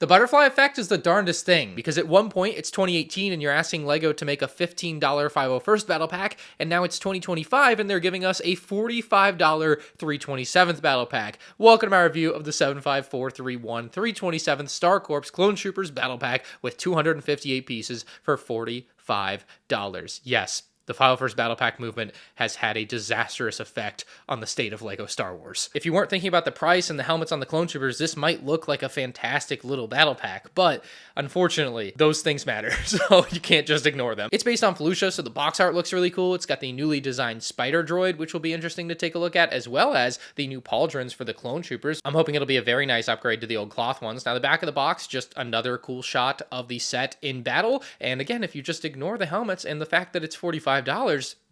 The butterfly effect is the darndest thing, because at one point it's 2018 and you're asking LEGO to make a $15 501st battle pack, and now it's 2025 and they're giving us a $45 327th battle pack. Welcome to my review of the 75431 327th Star Corps Clone Troopers battle pack with 258 pieces for $45. Yes, the 501st Battle Pack movement has had a disastrous effect on the state of LEGO Star Wars. If you weren't thinking about the price and the helmets on the Clone Troopers, this might look like a fantastic little battle pack, but unfortunately, those things matter, so you can't just ignore them. It's based on Felucia, so the box art looks really cool. It's got the newly designed Spider Droid, which will be interesting to take a look at, as well as the new pauldrons for the Clone Troopers. I'm hoping it'll be a very nice upgrade to the old cloth ones. Now, the back of the box, just another cool shot of the set in battle, and again, if you just ignore the helmets and the fact that it's $45,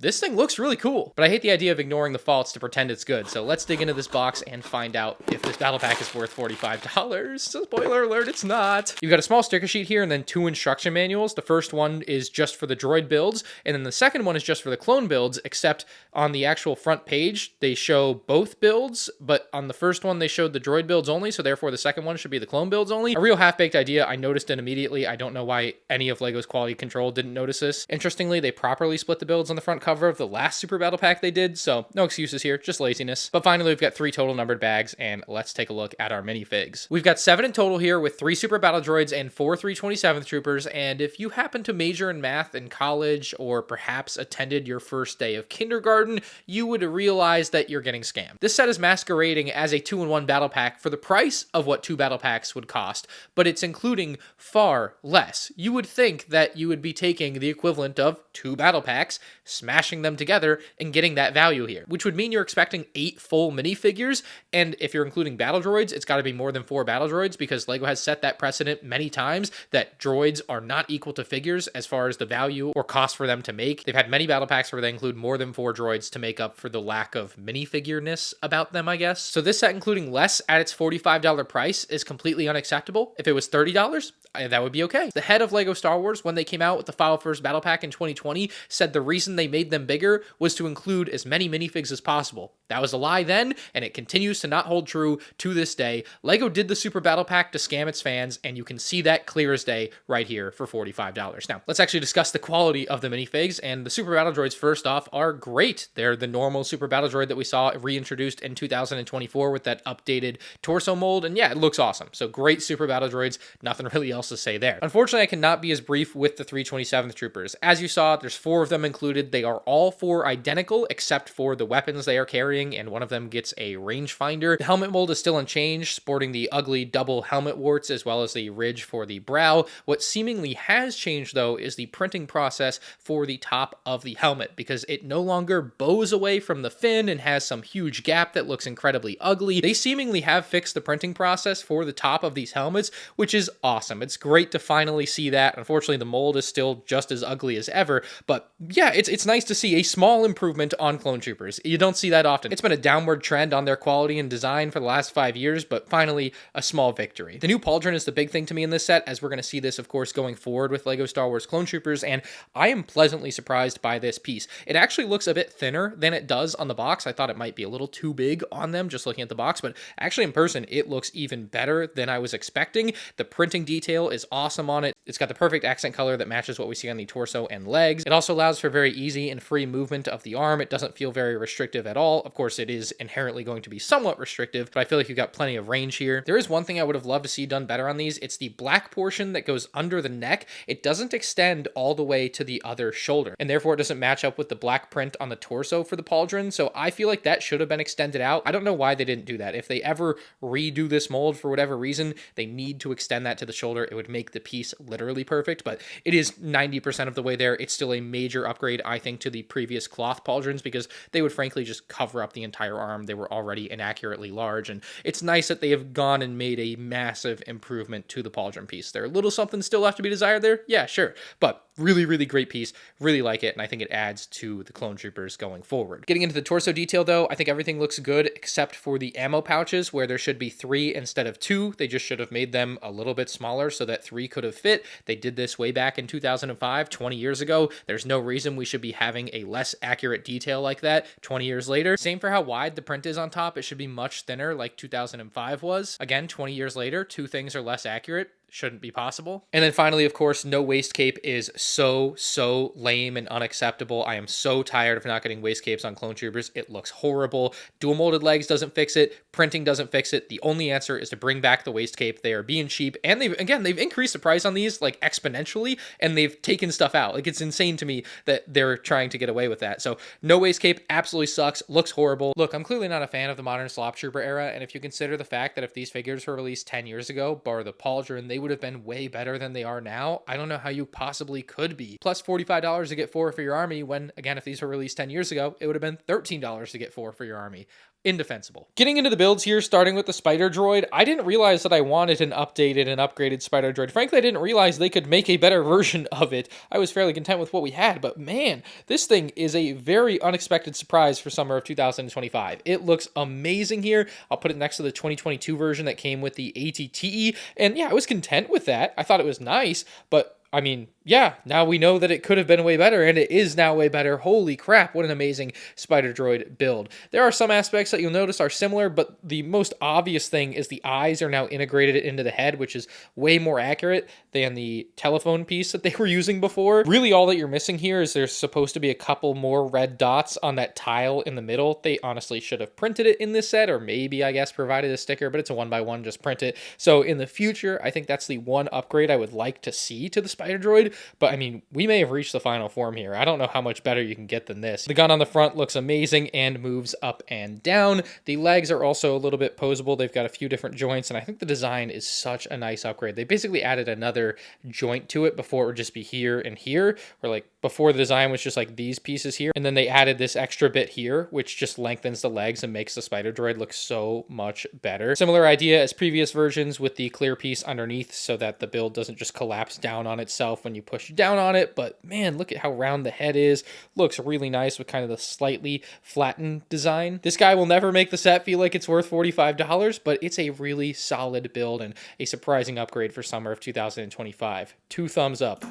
this thing looks really cool. But I hate the idea of ignoring the faults to pretend it's good. So let's dig into this box and find out if this battle pack is worth $45. So spoiler alert, it's not. You've got a small sticker sheet here and then two instruction manuals. The first one is just for the droid builds, and then the second one is just for the clone builds, except on the actual front page, they show both builds, but on the first one, they showed the droid builds only, so therefore the second one should be the clone builds only. A real half-baked idea. I noticed it immediately. I don't know why any of LEGO's quality control didn't notice this. Interestingly, they properly split the builds on the front cover of the last Super Battle Pack they did, so no excuses here, just laziness. But finally, we've got 3 total numbered bags, and let's take a look at our minifigs. We've got 7 in total here with 3 Super Battle Droids and 4 327th Troopers, and if you happen to major in math in college or perhaps attended your first day of kindergarten, you would realize that you're getting scammed. This set is masquerading as a 2-in-1 battle pack for the price of what 2 battle packs would cost, but it's including far less. You would think that you would be taking the equivalent of 2 battle packs, smashing them together and getting that value here, which would mean you're expecting 8 full minifigures. And if you're including battle droids, it's got to be more than 4 battle droids, because LEGO has set that precedent many times that droids are not equal to figures as far as the value or cost for them to make. They've had many battle packs where they include more than 4 droids to make up for the lack of minifigure-ness about them, I guess. So this set including less at its $45 price is completely unacceptable. If it was $30, that would be okay. The head of LEGO Star Wars, when they came out with the 501st Battle Pack in 2020, said the reason they made them bigger was to include as many minifigs as possible. That was a lie then, and it continues to not hold true to this day. LEGO did the Super Battle Pack to scam its fans, and you can see that clear as day right here for $45. Now, let's actually discuss the quality of the minifigs, and the Super Battle Droids, first off, are great. They're the normal Super Battle Droid that we saw reintroduced in 2024 with that updated torso mold, and yeah, it looks awesome. So great Super Battle Droids, nothing really else to say there. Unfortunately, I cannot be as brief with the 327th Troopers. As you saw, there's 4 of them included. They are all 4 identical, except for the weapons they are carrying, and one of them gets a rangefinder. The helmet mold is still unchanged, sporting the ugly double helmet warts as well as the ridge for the brow. What seemingly has changed, though, is the printing process for the top of the helmet, because it no longer bows away from the fin and has some huge gap that looks incredibly ugly. They seemingly have fixed the printing process for the top of these helmets, which is awesome. It's great to finally see that. Unfortunately, the mold is still just as ugly as ever, but yeah, it's nice to see a small improvement on Clone Troopers. You don't see that often. It's been a downward trend on their quality and design for the last 5 years, but finally, a small victory. The new pauldron is the big thing to me in this set, as we're going to see this, of course, going forward with LEGO Star Wars Clone Troopers, and I am pleasantly surprised by this piece. It actually looks a bit thinner than it does on the box. I thought it might be a little too big on them just looking at the box, but actually in person, it looks even better than I was expecting. The printing detail is awesome on it. It's got the perfect accent color that matches what we see on the torso and legs. It also allows for very easy and free movement of the arm. It doesn't feel very restrictive at all. Of course, it is inherently going to be somewhat restrictive, but I feel like you've got plenty of range here. There is one thing I would have loved to see done better on these. It's the black portion that goes under the neck. It doesn't extend all the way to the other shoulder, and therefore it doesn't match up with the black print on the torso for the pauldron, so I feel like that should have been extended out. I don't know why they didn't do that. If they ever redo this mold for whatever reason, they need to extend that to the shoulder. It would make the piece literally perfect, but it is 90% of the way there. It's still a major upgrade, I think, to the previous cloth pauldrons, because they would frankly just cover up the entire arm. They were already inaccurately large, and it's nice that they have gone and made a massive improvement to the pauldron piece. There a little something still left to be desired there? Yeah, sure, but really, really great piece. Really like it, and I think it adds to the Clone Troopers going forward. Getting into the torso detail, though, I think everything looks good except for the ammo pouches, where there should be 3 instead of 2. They just should have made them a little bit smaller so that 3 could have fit. They did this way back in 2005, 20 years ago. There's no reason we should be having a less accurate detail like that 20 years later. Same for how wide the print is on top. It should be much thinner like 2005 was. Again, 20 years later, 2 things are less accurate. shouldn't be possible. And then finally, of course, no waist cape is so lame and unacceptable. I am so tired of not getting waist capes on clone troopers. It looks horrible. Dual molded legs doesn't fix it. Printing doesn't fix it. The only answer is to bring back the waist cape. They are being cheap, and they've increased the price on these like exponentially, and they've taken stuff out. Like, it's insane to me that they're trying to get away with that. So no waist cape absolutely sucks, looks horrible. Look, I'm clearly not a fan of the modern slop trooper era, and if you consider the fact that if these figures were released 10 years ago, bar the pauldron, they would have been way better than they are now. I don't know how you possibly could be. Plus $45 to get 4 for your army, when again, if these were released 10 years ago, it would have been $13 to get 4 for your army. Indefensible. Getting into the builds here, starting with the spider droid, I didn't realize that I wanted an updated and upgraded spider droid. Frankly, I didn't realize they could make a better version of it. I was fairly content with what we had, but man, this thing is a very unexpected surprise for summer of 2025. It looks amazing here. I'll put it next to the 2022 version that came with the ATTE, and yeah, I was content with that. I thought it was nice, but I mean, yeah, now we know that it could have been way better, and it is now way better. Holy crap, what an amazing spider droid build. There are some aspects that you'll notice are similar, but the most obvious thing is the eyes are now integrated into the head, which is way more accurate than the telephone piece that they were using before. Really, all that you're missing here is there's supposed to be a couple more red dots on that tile in the middle. They honestly should have printed it in this set, or maybe, I guess, provided a sticker, but it's a 1x1, just print it. So in the future, I think that's the one upgrade I would like to see to the spider droid, but I mean, we may have reached the final form here. I don't know how much better you can get than this. The gun on the front looks amazing and moves up and down. The legs are also a little bit posable. They've got a few different joints, and I think the design is such a nice upgrade. They basically added another joint to it. Before it would just be here and here, or like before the design was just like these pieces here, and then they added this extra bit here, which just lengthens the legs and makes the spider droid look so much better. Similar idea as previous versions with the clear piece underneath so that the build doesn't just collapse down on itself when you push down on it. But man, look at how round the head is. Looks really nice with kind of the slightly flattened design. This guy will never make the set feel like it's worth $45, but it's a really solid build and a surprising upgrade for summer of 2025. 2 thumbs up.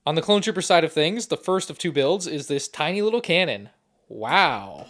On the clone trooper side of things, the first of 2 builds is this tiny little cannon. Wow.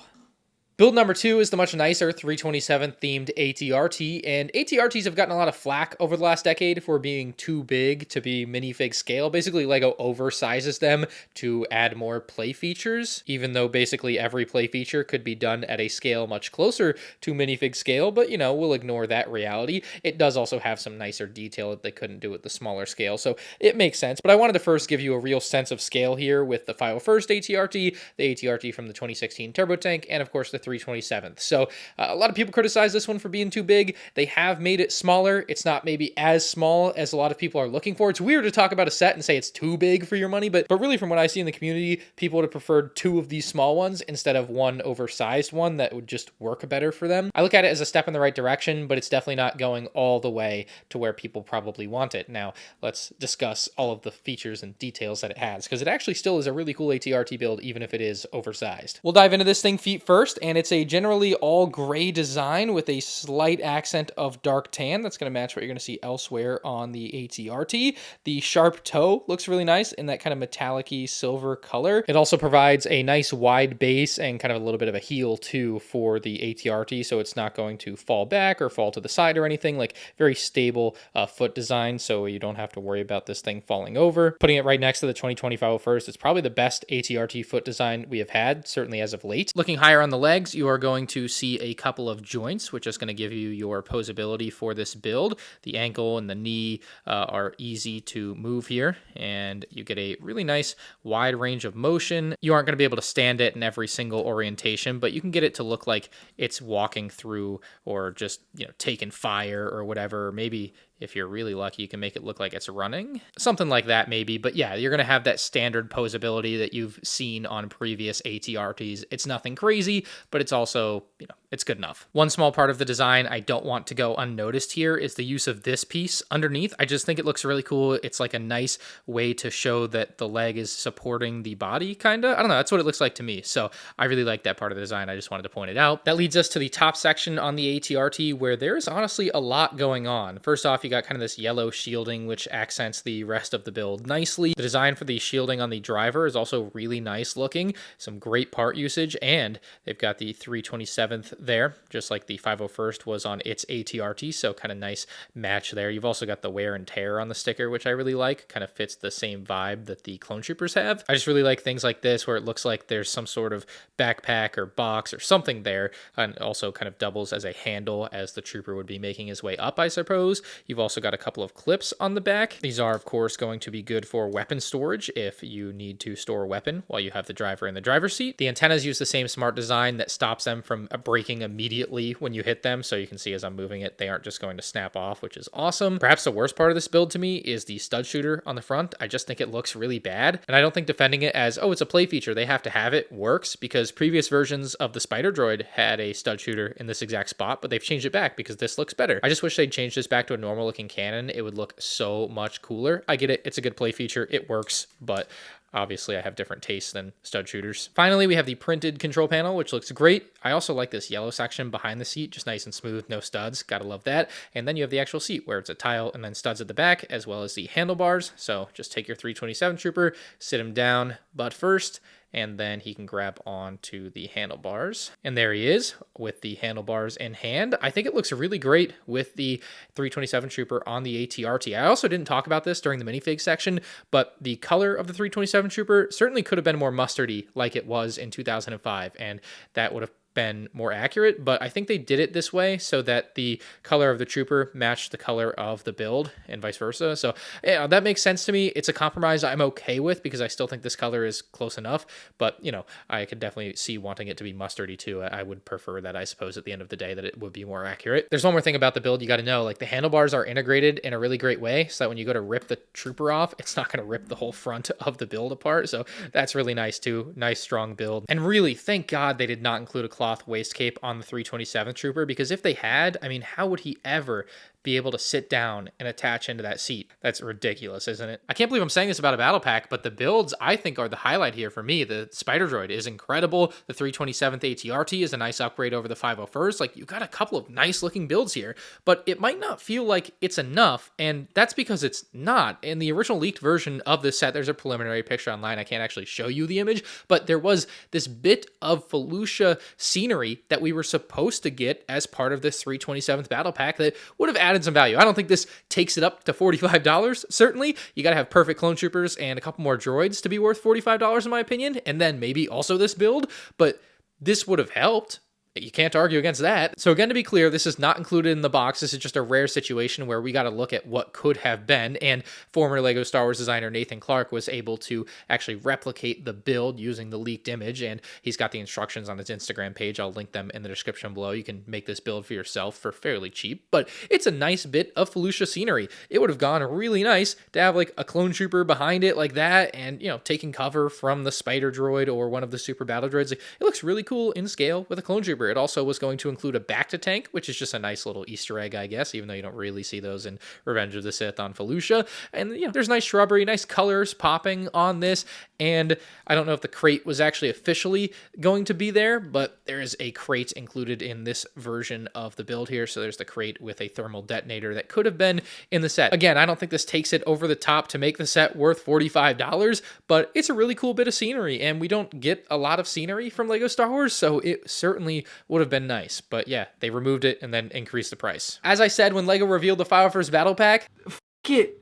Build number 2 is the much nicer 327 themed ATRT, and ATRTs have gotten a lot of flack over the last decade for being too big to be minifig scale. Basically, LEGO oversizes them to add more play features, even though basically every play feature could be done at a scale much closer to minifig scale, but you know, we'll ignore that reality. It does also have some nicer detail that they couldn't do at the smaller scale, so it makes sense. But I wanted to first give you a real sense of scale here with the 501st ATRT, the ATRT from the 2016 Turbo Tank, and of course the 327th. So a lot of people criticize this one for being too big. They have made it smaller. It's not maybe as small as a lot of people are looking for. It's weird to talk about a set and say it's too big for your money, but really from what I see in the community, people would have preferred 2 of these small ones instead of 1 oversized one that would just work better for them. I look at it as a step in the right direction, but it's definitely not going all the way to where people probably want it. Now, let's discuss all of the features and details that it has, because it actually still is a really cool ATRT build, even if it is oversized. We'll dive into this thing feet first, and it's a generally all gray design with a slight accent of dark tan. That's going to match what you're going to see elsewhere on the ATRT. The sharp toe looks really nice in that kind of metallic-y silver color. It also provides a nice wide base and kind of a little bit of a heel too for the ATRT, so it's not going to fall back or fall to the side or anything. Like, very stable foot design, so you don't have to worry about this thing falling over. Putting it right next to the 2025 first, it's probably the best ATRT foot design we have had, certainly as of late. Looking higher on the legs, you are going to see a couple of joints, which is going to give you your posability for this build. The ankle and the knee are easy to move here, and you get a really nice wide range of motion. You aren't going to be able to stand it in every single orientation, but you can get it to look like it's walking through or just, you know, taking fire or whatever. Maybe if you're really lucky, you can make it look like it's running. Something like that, maybe. But yeah, you're going to have that standard posability that you've seen on previous ATRTs. It's nothing crazy, but it's also, you know, it's good enough. One small part of the design I don't want to go unnoticed here is the use of this piece underneath. I just think it looks really cool. It's like a nice way to show that the leg is supporting the body, kind of. I don't know. That's what it looks like to me. So I really like that part of the design. I just wanted to point it out. That leads us to the top section on the ATRT, where there's honestly a lot going on. First off, you you got kind of this yellow shielding, which accents the rest of the build nicely. The design for the shielding on the driver is also really nice looking. Some great part usage, and they've got the 327th there, just like the 501st was on its ATRT, so kind of nice match there. You've also got the wear and tear on the sticker, which I really like. Kind of fits the same vibe that the clone troopers have. I just really like things like this where it looks like there's some sort of backpack or box or something there, and also kind of doubles as a handle as the trooper would be making his way up, I suppose. You've also got a couple of clips on the back. These are, of course, going to be good for weapon storage if you need to store a weapon while you have the driver in the driver's seat. The antennas use the same smart design that stops them from breaking immediately when you hit them, so you can see as I'm moving it, they aren't just going to snap off, which is awesome. Perhaps the worst part of this build to me is the stud shooter on the front. I just think it looks really bad, and I don't think defending it as, oh, it's a play feature, they have to have it, works, because previous versions of the Spider Droid had a stud shooter in this exact spot, but they've changed it back because this looks better. I just wish they'd change this back to a normal looking cannon. It would look so much cooler. I get it, it's a good play feature, it works, but obviously I have different tastes than stud shooters. Finally, we have the printed control panel, which looks great. I also like this yellow section behind the seat, just nice and smooth, no studs, gotta love that. And then you have the actual seat where it's a tile and then studs at the back, as well as the handlebars. So just take your 327 trooper, sit him down butt first, and then he can grab onto the handlebars. And there he is with the handlebars in hand. I think it looks really great with the 327 Trooper on the ATRT. I also didn't talk about this during the minifig section, but the color of the 327 Trooper certainly could have been more mustardy like it was in 2005, and that would have been more accurate, but I think they did it this way so that the color of the trooper matched the color of the build and vice versa. So yeah, that makes sense to me. It's a compromise I'm okay with because I still think this color is close enough, but you know, I could definitely see wanting it to be mustardy too. I would prefer that, I suppose, at the end of the day, that it would be more accurate. There's one more thing about the build you got to know, like the handlebars are integrated in a really great way so that when you go to rip the trooper off, it's not going to rip the whole front of the build apart. So that's really nice too. Nice strong build. And really, thank God they did not include a cloth waist cape on the 327th Trooper, because if they had, I mean, how would he ever be able to sit down and attach into that seat? That's ridiculous, isn't it? I can't believe I'm saying this about a battle pack, but the builds I think are the highlight here for me. The Spider Droid is incredible. The 327th ATRT is a nice upgrade over the 501st. Like, you got a couple of nice looking builds here, but it might not feel like it's enough, and that's because it's not. In the original leaked version of this set, there's a preliminary picture online. I can't actually show you the image, but there was this bit of Felucia scenery that we were supposed to get as part of this 327th battle pack that would have added some value. I don't think this takes it up to $45. Certainly, you got to have perfect clone troopers and a couple more droids to be worth $45 in my opinion, and then maybe also this build, but this would have helped. You can't argue against that. So again, to be clear, this is not included in the box. This is just a rare situation where we got to look at what could have been, and former LEGO Star Wars designer Nathan Clark was able to actually replicate the build using the leaked image, and he's got the instructions on his Instagram page. I'll link them in the description below. You can make this build for yourself for fairly cheap, but it's a nice bit of Felucia scenery. It would have gone really nice to have like a clone trooper behind it like that, and, you know, taking cover from the Spider Droid or one of the super battle droids. Like, it looks really cool in scale with a clone trooper. It also was going to include a Bacta tank, which is just a nice little Easter egg, I guess, even though you don't really see those in Revenge of the Sith on Felucia. And, you know, there's nice shrubbery, nice colors popping on this. And I don't know if the crate was actually officially going to be there, but there is a crate included in this version of the build here. So there's the crate with a thermal detonator that could have been in the set. Again, I don't think this takes it over the top to make the set worth $45, but it's a really cool bit of scenery, and we don't get a lot of scenery from LEGO Star Wars, so it certainly would have been nice. But yeah, they removed it and then increased the price. As I said when LEGO revealed the 501st Battle Pack, F it.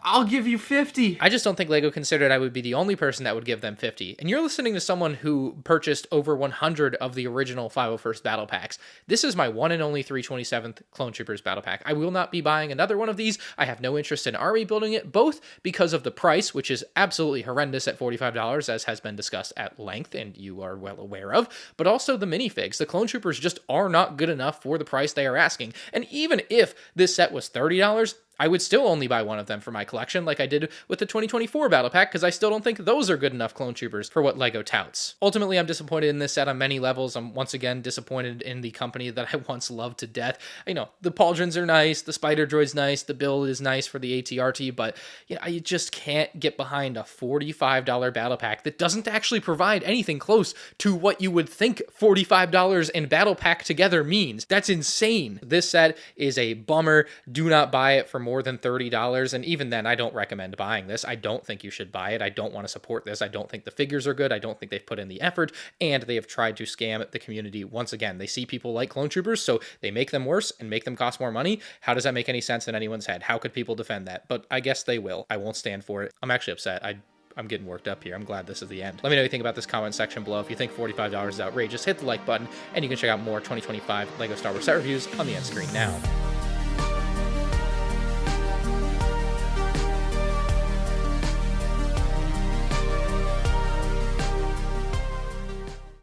I'll give you 50. I just don't think LEGO considered I would be the only person that would give them 50. And you're listening to someone who purchased over 100 of the original 501st Battle Packs. This is my one and only 327th Clone Troopers Battle Pack. I will not be buying another one of these. I have no interest in army building it, both because of the price, which is absolutely horrendous at $45, as has been discussed at length and you are well aware of, but also the minifigs. The Clone Troopers just are not good enough for the price they are asking. And even if this set was $30, I would still only buy one of them for my collection, like I did with the 2024 Battle Pack, because I still don't think those are good enough clone troopers for what LEGO touts. Ultimately, I'm disappointed in this set on many levels. I'm once again disappointed in the company that I once loved to death. You know, the pauldrons are nice, the Spider Droid's nice, the build is nice for the ATRT, but you know, you just can't get behind a $45 Battle Pack that doesn't actually provide anything close to what you would think $45 and Battle Pack together means. That's insane. This set is a bummer. Do not buy it for more than $30, and even then, I don't recommend buying this. I don't think you should buy it. I don't want to support this. I don't think the figures are good. I don't think they've put in the effort, and they have tried to scam the community once again. They see people like clone troopers, so they make them worse and make them cost more money. How does that make any sense in anyone's head? How could people defend that? But I guess they will. I won't stand for it. I'm actually upset. I'm getting worked up here. I'm glad this is the end. Let me know what you think about this comment section below. If you think $45 is outrageous, hit the like button, and you can check out more 2025 LEGO Star Wars set reviews on the end screen now.